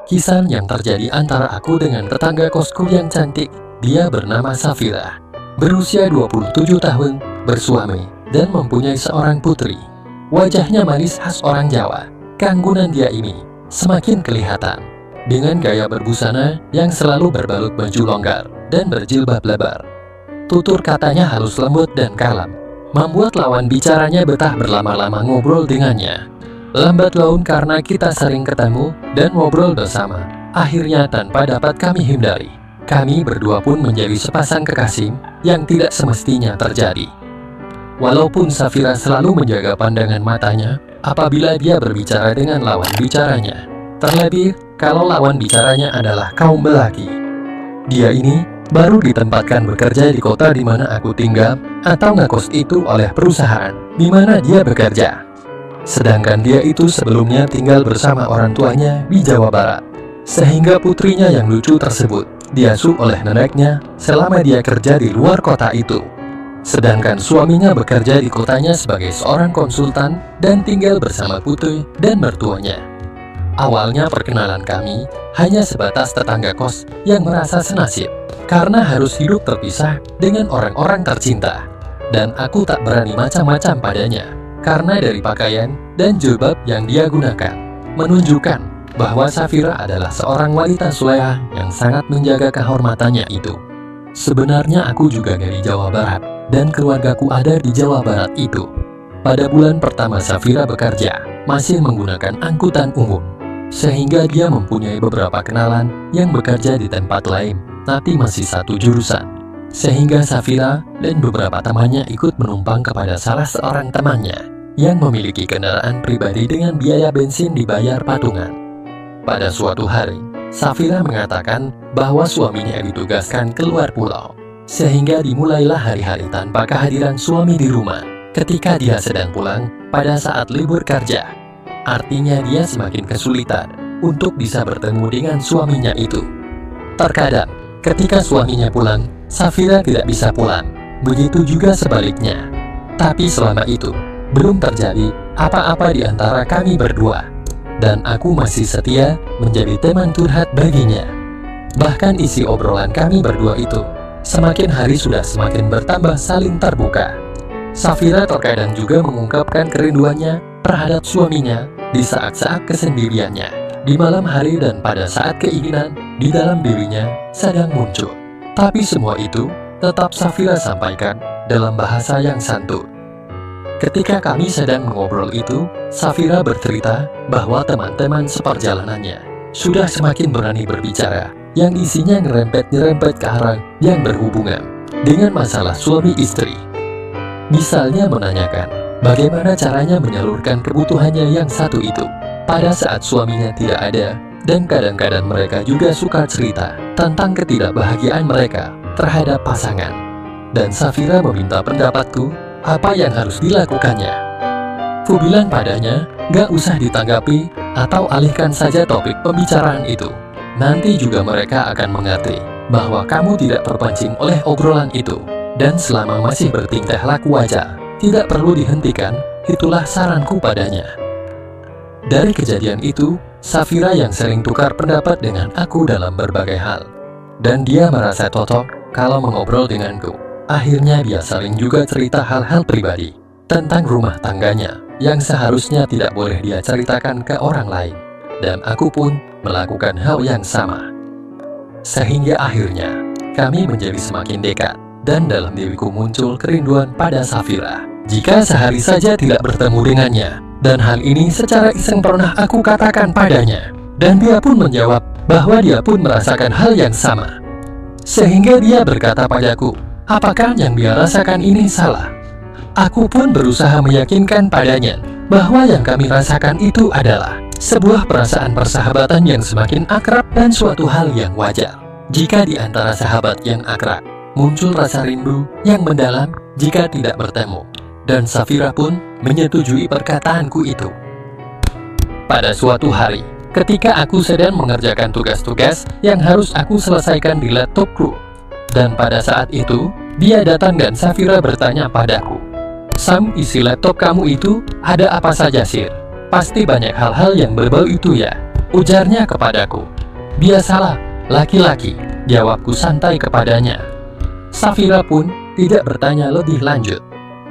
Kisah yang terjadi antara aku dengan tetangga kosku yang cantik. Dia bernama Safira, berusia 27 tahun, bersuami, dan mempunyai seorang putri. Wajahnya manis khas orang Jawa. Keanggunan dia ini semakin kelihatan dengan gaya berbusana yang selalu berbalut baju longgar dan berjilbab lebar. Tutur katanya halus lembut dan kalem, membuat lawan bicaranya betah berlama-lama ngobrol dengannya. Lambat laun karena kita sering ketemu dan ngobrol bersama, akhirnya tanpa dapat kami hindari, kami berdua pun menjadi sepasang kekasih yang tidak semestinya terjadi. Walaupun Safira selalu menjaga pandangan matanya apabila dia berbicara dengan lawan bicaranya, terlebih kalau lawan bicaranya adalah kaum lelaki. Dia ini baru ditempatkan bekerja di kota di mana aku tinggal atau ngekos itu oleh perusahaan di mana dia bekerja. Sedangkan dia itu sebelumnya tinggal bersama orang tuanya di Jawa Barat, sehingga putrinya yang lucu tersebut diasuh oleh neneknya selama dia kerja di luar kota itu. Sedangkan suaminya bekerja di kotanya sebagai seorang konsultan dan tinggal bersama putri dan mertuanya. Awalnya perkenalan kami hanya sebatas tetangga kos yang merasa senasib karena harus hidup terpisah dengan orang-orang tercinta. Dan aku tak berani macam-macam padanya karena dari pakaian dan jilbab yang dia gunakan menunjukkan bahwa Safira adalah seorang wanita soleha yang sangat menjaga kehormatannya itu. Sebenarnya aku juga dari Jawa Barat dan keluargaku ada di Jawa Barat itu. Pada bulan pertama Safira bekerja masih menggunakan angkutan umum, sehingga dia mempunyai beberapa kenalan yang bekerja di tempat lain tapi masih satu jurusan. Sehingga Safira dan beberapa temannya ikut menumpang kepada salah seorang temannya yang memiliki kendaraan pribadi dengan biaya bensin dibayar patungan. Pada suatu hari, Safira mengatakan bahwa suaminya ditugaskan keluar pulau, sehingga dimulailah hari-hari tanpa kehadiran suami di rumah ketika dia sedang pulang pada saat libur kerja. Artinya dia semakin kesulitan untuk bisa bertemu dengan suaminya itu. Terkadang, ketika suaminya pulang, Safira tidak bisa pulang, begitu juga sebaliknya. Tapi selama itu, belum terjadi apa-apa di antara kami berdua, dan aku masih setia menjadi teman curhat baginya. Bahkan isi obrolan kami berdua itu semakin hari sudah semakin bertambah saling terbuka. Safira terkadang juga mengungkapkan kerinduannya terhadap suaminya di saat-saat kesendiriannya, di malam hari dan pada saat keinginan di dalam dirinya sedang muncul. Tapi semua itu tetap Safira sampaikan dalam bahasa yang santun. Ketika kami sedang mengobrol itu, Safira bercerita bahwa teman-teman seperjalanannya sudah semakin berani berbicara yang isinya nyerempet-nyerempet ke arah yang berhubungan dengan masalah suami istri. Misalnya menanyakan bagaimana caranya menyalurkan kebutuhannya yang satu itu pada saat suaminya tidak ada, dan kadang-kadang mereka juga suka cerita tentang ketidakbahagiaan mereka terhadap pasangan. Dan Safira meminta pendapatku apa yang harus dilakukannya. Ku bilang padanya, gak usah ditanggapi atau alihkan saja topik pembicaraan itu. Nanti juga mereka akan mengerti bahwa kamu tidak terpancing oleh obrolan itu. Dan selama masih bertingkah laku wajar, tidak perlu dihentikan, itulah saranku padanya. Dari kejadian itu, Safira yang sering tukar pendapat dengan aku dalam berbagai hal. Dan dia merasa cocok kalau mengobrol denganku. Akhirnya dia sering juga cerita hal-hal pribadi tentang rumah tangganya yang seharusnya tidak boleh dia ceritakan ke orang lain. Dan aku pun melakukan hal yang sama. Sehingga akhirnya kami menjadi semakin dekat, dan dalam diriku muncul kerinduan pada Safira jika sehari saja tidak bertemu dengannya. Dan hal ini secara iseng pernah aku katakan padanya, dan dia pun menjawab bahwa dia pun merasakan hal yang sama. Sehingga dia berkata padaku, apakah yang dia rasakan ini salah? Aku pun berusaha meyakinkan padanya bahwa yang kami rasakan itu adalah sebuah perasaan persahabatan yang semakin akrab dan suatu hal yang wajar. Jika di antara sahabat yang akrab muncul rasa rindu yang mendalam jika tidak bertemu. Dan Safira pun menyetujui perkataanku itu. Pada suatu hari, ketika aku sedang mengerjakan tugas-tugas yang harus aku selesaikan di laptopku, dan pada saat itu, dia datang dan Safira bertanya padaku, "Sam, isi laptop kamu itu ada apa saja, Sir? Pasti banyak hal-hal yang berbau itu ya?" Ujarnya kepadaku. "Biasalah, laki-laki," jawabku santai kepadanya. Safira pun tidak bertanya lebih lanjut.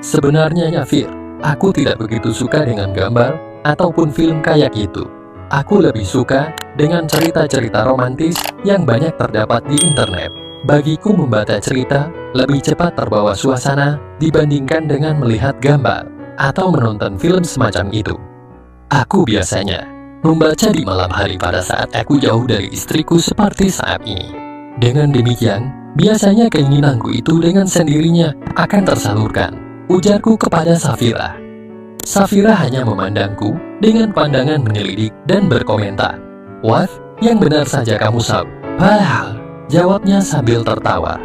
"Sebenarnya ya Fir, aku tidak begitu suka dengan gambar ataupun film kayak gitu. Aku lebih suka dengan cerita-cerita romantis yang banyak terdapat di internet. Bagiku membaca cerita lebih cepat terbawa suasana dibandingkan dengan melihat gambar atau menonton film semacam itu. Aku biasanya membaca di malam hari pada saat aku jauh dari istriku seperti saat ini. Dengan demikian, biasanya keinginanku itu dengan sendirinya akan tersalurkan," ujarku kepada Safira. Safira hanya memandangku dengan pandangan menyelidik dan berkomentar, "Wah, yang benar saja kamu Sab." "Padahal," jawabnya sambil tertawa.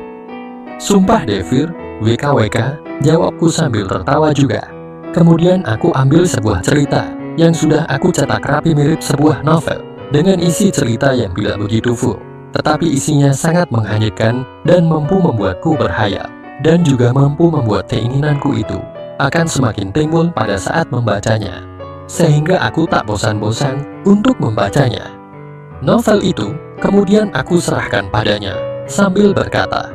"Sumpah Devir, WKWK," jawabku sambil tertawa juga. Kemudian aku ambil sebuah cerita yang sudah aku cetak rapi mirip sebuah novel, dengan isi cerita yang tidak begitu full, tetapi isinya sangat menghanyutkan dan mampu membuatku berhayal, dan juga mampu membuat keinginanku itu akan semakin timbul pada saat membacanya, sehingga aku tak bosan-bosan untuk membacanya. Novel itu kemudian aku serahkan padanya sambil berkata,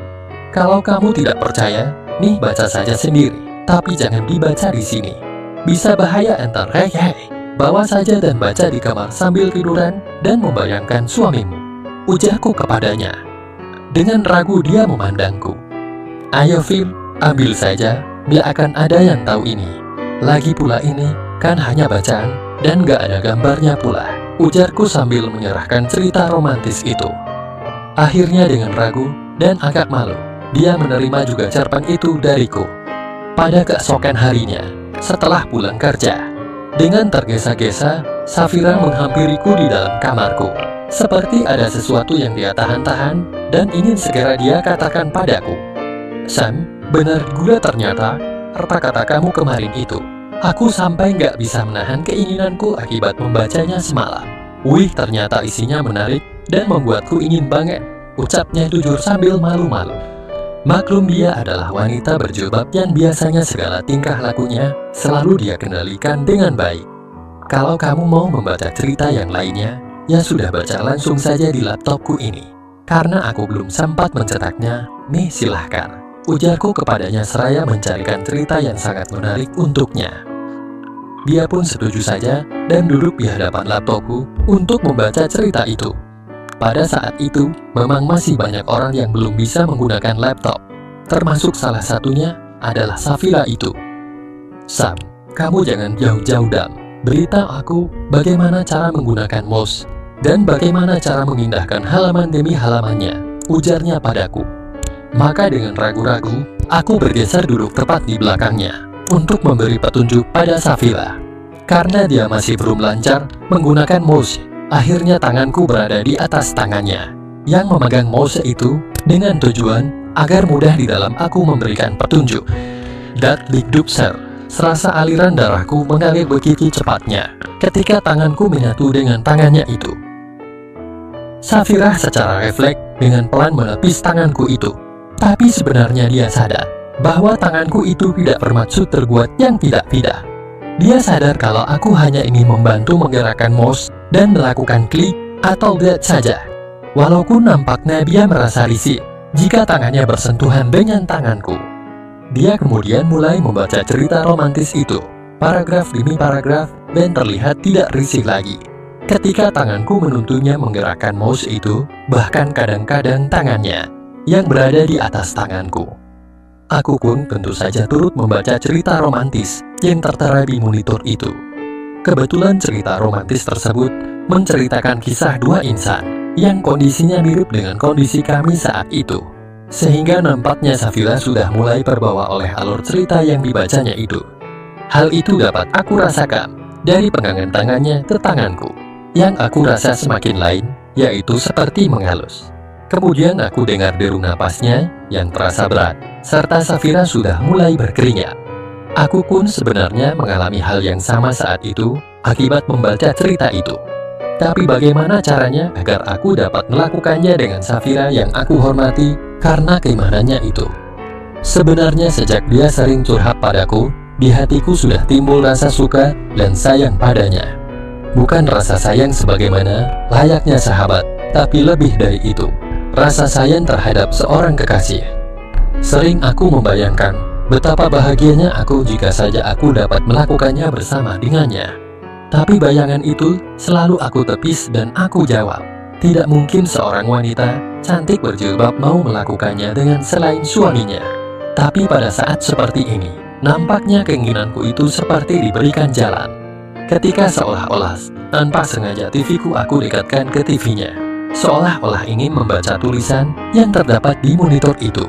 "Kalau kamu tidak percaya, nih baca saja sendiri, tapi jangan dibaca di sini. Bisa bahaya entar, hei, bawa saja dan baca di kamar sambil tiduran dan membayangkan suamimu," ujarku kepadanya. Dengan ragu dia memandangku. "Ayo Fir, ambil saja, gak akan ada yang tahu ini. Lagi pula ini kan hanya bacaan dan gak ada gambarnya pula," ujarku sambil menyerahkan cerita romantis itu. Akhirnya dengan ragu dan agak malu, dia menerima juga cerpen itu dariku. Pada keesokan harinya, setelah pulang kerja, dengan tergesa-gesa, Safira menghampiriku di dalam kamarku, seperti ada sesuatu yang dia tahan-tahan dan ingin segera dia katakan padaku. "Sam, benar gula ternyata kata-kata kamu kemarin itu. Aku sampai nggak bisa menahan keinginanku akibat membacanya semalam. Wih, ternyata isinya menarik dan membuatku ingin banget," ucapnya jujur sambil malu-malu. Maklum dia adalah wanita berjilbab yang biasanya segala tingkah lakunya selalu dia kendalikan dengan baik. "Kalau kamu mau membaca cerita yang lainnya, ya sudah baca langsung saja di laptopku ini. Karena aku belum sempat mencetaknya, nih silahkan," ujarku kepadanya seraya mencarikan cerita yang sangat menarik untuknya. Dia pun setuju saja dan duduk di hadapan laptopku untuk membaca cerita itu. Pada saat itu, memang masih banyak orang yang belum bisa menggunakan laptop, termasuk salah satunya adalah Safira itu. "Sam, kamu jangan jauh-jauh Dam. Beritahu aku bagaimana cara menggunakan mouse dan bagaimana cara memindahkan halaman demi halamannya," ujarnya padaku. Maka dengan ragu-ragu, aku bergeser duduk tepat di belakangnya untuk memberi petunjuk pada Safira. Karena dia masih belum lancar menggunakan mouse, akhirnya tanganku berada di atas tangannya yang memegang mouse itu dengan tujuan agar mudah di dalam aku memberikan petunjuk. Dat digdupser, serasa aliran darahku mengalir begitu cepatnya ketika tanganku menyatu dengan tangannya itu. Safira secara refleks dengan pelan menepis tanganku itu. Tapi sebenarnya dia sadar bahwa tanganku itu tidak bermaksud terbuat yang tidak-tidak. Dia sadar kalau aku hanya ingin membantu menggerakkan mouse dan melakukan klik atau drag saja. Walaupun nampaknya dia merasa risih jika tangannya bersentuhan dengan tanganku. Dia kemudian mulai membaca cerita romantis itu, paragraf demi paragraf, dan terlihat tidak risih lagi. Ketika tanganku menuntunnya menggerakkan mouse itu, bahkan kadang-kadang tangannya yang berada di atas tanganku. Aku pun tentu saja turut membaca cerita romantis yang tertera di monitor itu. Kebetulan cerita romantis tersebut menceritakan kisah dua insan yang kondisinya mirip dengan kondisi kami saat itu, sehingga nampaknya Safira sudah mulai terbawa oleh alur cerita yang dibacanya itu. Hal itu dapat aku rasakan dari pegangan tangannya ke tanganku, yang aku rasa semakin lain, yaitu seperti mengalus. Kemudian aku dengar deru napasnya yang terasa berat, serta Safira sudah mulai berkeringat. Aku pun sebenarnya mengalami hal yang sama saat itu akibat membaca cerita itu. Tapi bagaimana caranya agar aku dapat melakukannya dengan Safira yang aku hormati karena keimanannya itu? Sebenarnya sejak dia sering curhat padaku, di hatiku sudah timbul rasa suka dan sayang padanya. Bukan rasa sayang sebagaimana layaknya sahabat, Tapi lebih dari itu, rasa sayang terhadap seorang kekasih. Sering aku membayangkan betapa bahagianya aku jika saja aku dapat melakukannya bersama dengannya. Tapi bayangan itu selalu aku tepis dan aku jawab, tidak mungkin seorang wanita cantik berjilbab mau melakukannya dengan selain suaminya. Tapi pada saat seperti ini, nampaknya keinginanku itu seperti diberikan jalan. Ketika seolah-olah tanpa sengaja TV-ku aku dekatkan ke TV-nya, seolah-olah ingin membaca tulisan yang terdapat di monitor itu.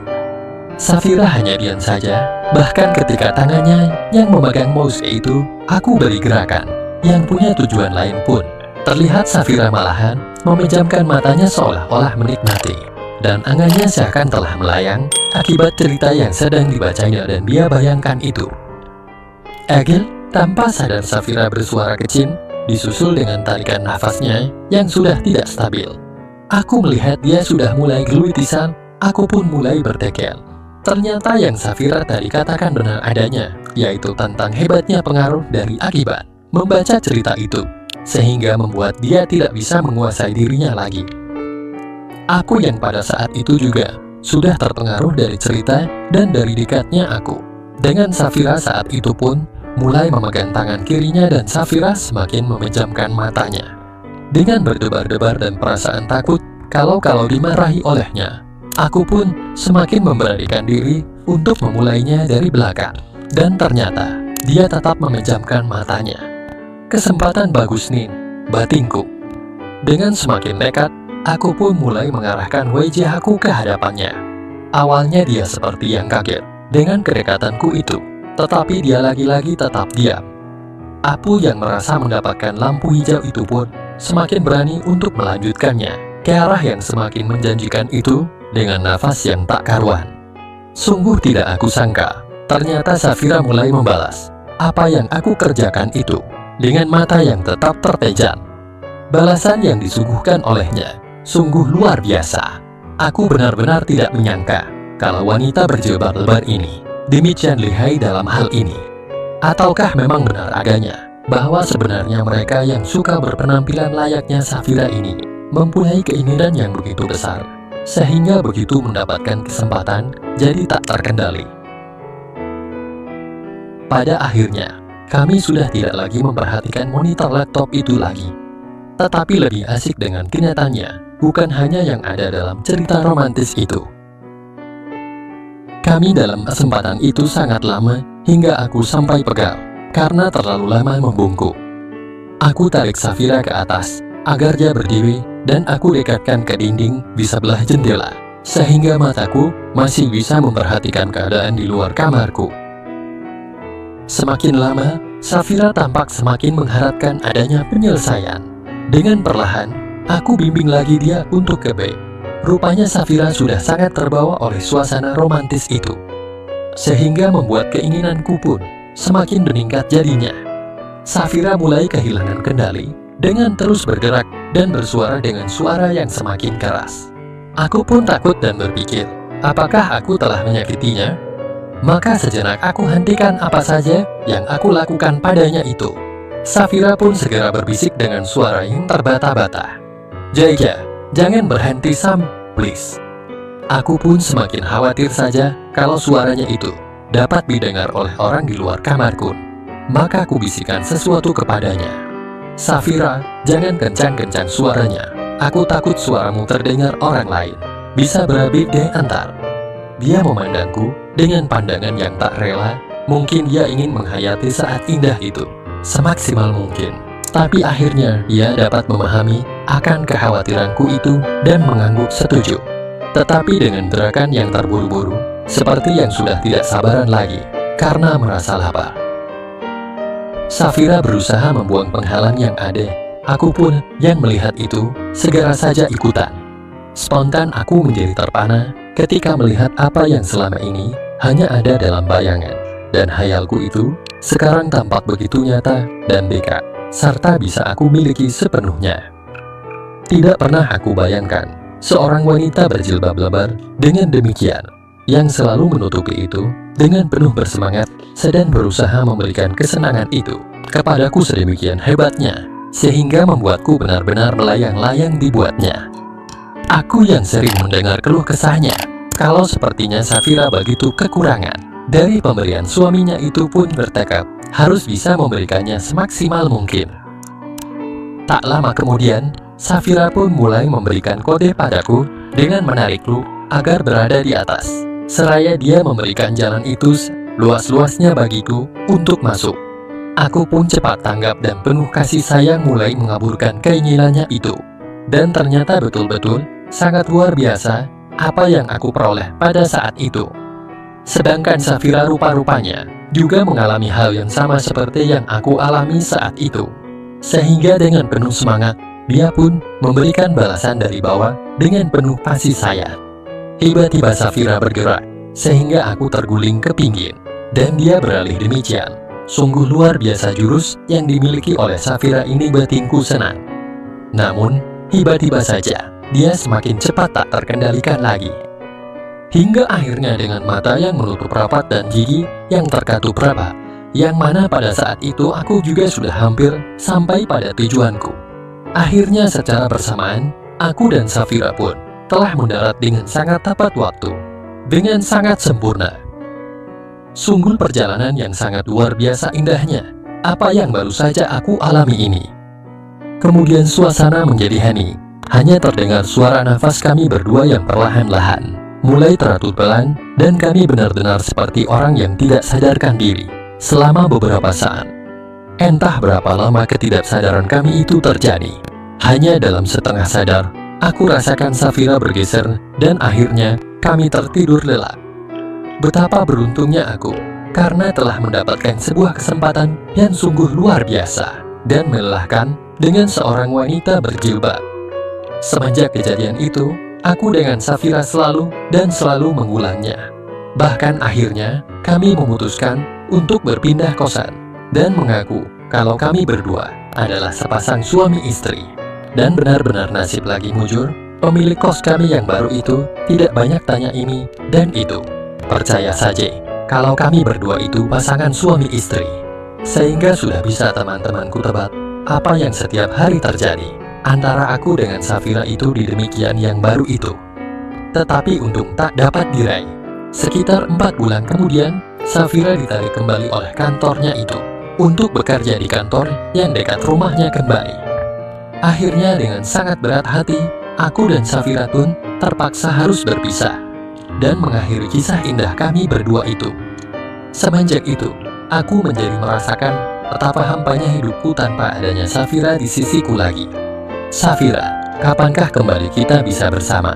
Safira hanya diam saja, bahkan ketika tangannya yang memegang mouse itu, aku beri gerakan yang punya tujuan lain pun. Terlihat Safira malahan memejamkan matanya seolah-olah menikmati, dan angannya seakan telah melayang akibat cerita yang sedang dibacanya dan dia bayangkan itu. Agil, tanpa sadar Safira bersuara kecil, disusul dengan tarikan nafasnya yang sudah tidak stabil. Aku melihat dia sudah mulai gelutisan, aku pun mulai bertekel. Ternyata yang Safira tadi katakan benar adanya, yaitu tentang hebatnya pengaruh dari akibat membaca cerita itu, sehingga membuat dia tidak bisa menguasai dirinya lagi. Aku yang pada saat itu juga sudah terpengaruh dari cerita dan dari dekatnya aku dengan Safira saat itu pun mulai memegang tangan kirinya dan Safira semakin memejamkan matanya. Dengan berdebar-debar dan perasaan takut kalau dimarahi olehnya, aku pun semakin memberanikan diri untuk memulainya dari belakang. Dan ternyata, dia tetap memejamkan matanya. Kesempatan bagus nih, batinku. Dengan semakin nekat, aku pun mulai mengarahkan wajah aku ke hadapannya. Awalnya dia seperti yang kaget dengan kedekatanku itu, tetapi dia lagi-lagi tetap diam. Aku yang merasa mendapatkan lampu hijau itu pun semakin berani untuk melanjutkannya ke arah yang semakin menjanjikan itu dengan nafas yang tak karuan. Sungguh tidak aku sangka, ternyata Safira mulai membalas apa yang aku kerjakan itu dengan mata yang tetap terpejam. Balasan yang disuguhkan olehnya sungguh luar biasa. Aku benar-benar tidak menyangka kalau wanita berjilbab lebar ini demikian lihai dalam hal ini. Ataukah memang benar adanya bahwa sebenarnya mereka yang suka berpenampilan layaknya Safira ini mempunyai keinginan yang begitu besar, sehingga begitu mendapatkan kesempatan jadi tak terkendali. Pada akhirnya, kami sudah tidak lagi memperhatikan monitor laptop itu lagi, tetapi lebih asik dengan kenyataannya, bukan hanya yang ada dalam cerita romantis itu. Kami dalam kesempatan itu sangat lama, hingga aku sampai pegal, karena terlalu lama membungkuk. Aku tarik Safira ke atas, agar dia berdiri, dan aku dekatkan ke dinding di sebelah jendela, sehingga mataku masih bisa memperhatikan keadaan di luar kamarku. Semakin lama, Safira tampak semakin mengharapkan adanya penyelesaian. Dengan perlahan, aku bimbing lagi dia untuk ke bed. Rupanya Safira sudah sangat terbawa oleh suasana romantis itu, sehingga membuat keinginanku pun semakin meningkat jadinya. Safira mulai kehilangan kendali dengan terus bergerak dan bersuara dengan suara yang semakin keras. Aku pun takut dan berpikir, apakah aku telah menyakitinya? Maka sejenak aku hentikan apa saja yang aku lakukan padanya itu. Safira pun segera berbisik dengan suara yang terbata-bata, "Jaija, jangan berhenti Sam, please." Aku pun semakin khawatir saja kalau suaranya itu dapat didengar oleh orang di luar kamarku. Maka aku bisikan sesuatu kepadanya, "Safira, jangan kencang-kencang suaranya. Aku takut suaramu terdengar orang lain. Bisa berabe deh antar." Dia memandangku dengan pandangan yang tak rela. Mungkin dia ingin menghayati saat indah itu semaksimal mungkin. Tapi akhirnya ia dapat memahami akan kekhawatiranku itu dan mengangguk setuju. Tetapi dengan gerakan yang terburu-buru, seperti yang sudah tidak sabaran lagi karena merasa lapar. Safira berusaha membuang penghalang yang ada. Aku pun yang melihat itu segera saja ikutan. Spontan aku menjadi terpana ketika melihat apa yang selama ini hanya ada dalam bayangan. Dan hayalku itu sekarang tampak begitu nyata dan dekat, serta bisa aku miliki sepenuhnya. Tidak pernah aku bayangkan seorang wanita berjilbab lebar dengan demikian, yang selalu menutupi itu dengan penuh bersemangat, sedang berusaha memberikan kesenangan itu kepadaku sedemikian hebatnya, sehingga membuatku benar-benar melayang-layang dibuatnya. Aku yang sering mendengar keluh kesahnya, kalau sepertinya Safira begitu kekurangan. Dari pemberian suaminya itu pun bertekad harus bisa memberikannya semaksimal mungkin. Tak lama kemudian, Safira pun mulai memberikan kode padaku dengan menarikku agar berada di atas. Seraya dia memberikan jalan itu luas-luasnya bagiku untuk masuk. Aku pun cepat tanggap dan penuh kasih sayang mulai mengaburkan keinginannya itu. Dan ternyata betul-betul sangat luar biasa apa yang aku peroleh pada saat itu. Sedangkan Safira rupa-rupanya juga mengalami hal yang sama seperti yang aku alami saat itu. Sehingga dengan penuh semangat, dia pun memberikan balasan dari bawah dengan penuh kasih sayang. Tiba-tiba Safira bergerak, sehingga aku terguling ke pinggir, dan dia beralih demikian. Sungguh luar biasa jurus yang dimiliki oleh Safira ini, batinku senang. Namun, tiba-tiba saja, dia semakin cepat tak terkendalikan lagi. Hingga akhirnya dengan mata yang menutup rapat dan gigi yang terkatup rapat, yang mana pada saat itu aku juga sudah hampir sampai pada tujuanku. Akhirnya secara bersamaan, aku dan Safira pun telah mendarat dengan sangat tepat waktu, dengan sangat sempurna. Sungguh perjalanan yang sangat luar biasa indahnya, apa yang baru saja aku alami ini. Kemudian suasana menjadi hening, hanya terdengar suara nafas kami berdua yang perlahan-lahan mulai teratur pelan, dan kami benar-benar seperti orang yang tidak sadarkan diri selama beberapa saat. Entah berapa lama ketidaksadaran kami itu terjadi. Hanya dalam setengah sadar, aku rasakan Safira bergeser, dan akhirnya kami tertidur lelap. Betapa beruntungnya aku, karena telah mendapatkan sebuah kesempatan yang sungguh luar biasa dan melelahkan dengan seorang wanita berjilbab. Semenjak kejadian itu, aku dengan Safira selalu mengulangnya. Bahkan akhirnya, kami memutuskan untuk berpindah kosan dan mengaku kalau kami berdua adalah sepasang suami istri. Dan benar-benar nasib lagi mujur, pemilik kos kami yang baru itu tidak banyak tanya ini dan itu. Percaya saja, kalau kami berdua itu pasangan suami istri. Sehingga sudah bisa teman-temanku tebak apa yang setiap hari terjadi antara aku dengan Safira itu di demikian yang baru itu. Tetapi untung tak dapat diraih. Sekitar 4 bulan kemudian, Safira ditarik kembali oleh kantornya itu untuk bekerja di kantor yang dekat rumahnya kembali. Akhirnya dengan sangat berat hati, aku dan Safira pun terpaksa harus berpisah dan mengakhiri kisah indah kami berdua itu. Semenjak itu, aku menjadi merasakan betapa hampanya hidupku tanpa adanya Safira di sisiku lagi. Safira, kapankah kembali kita bisa bersama?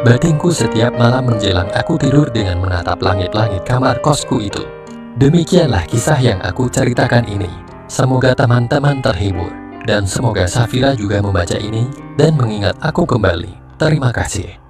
Batinku setiap malam menjelang aku tidur dengan menatap langit-langit kamar kosku itu. Demikianlah kisah yang aku ceritakan ini. Semoga teman-teman terhibur. Dan semoga Safira juga membaca ini dan mengingat aku kembali. Terima kasih.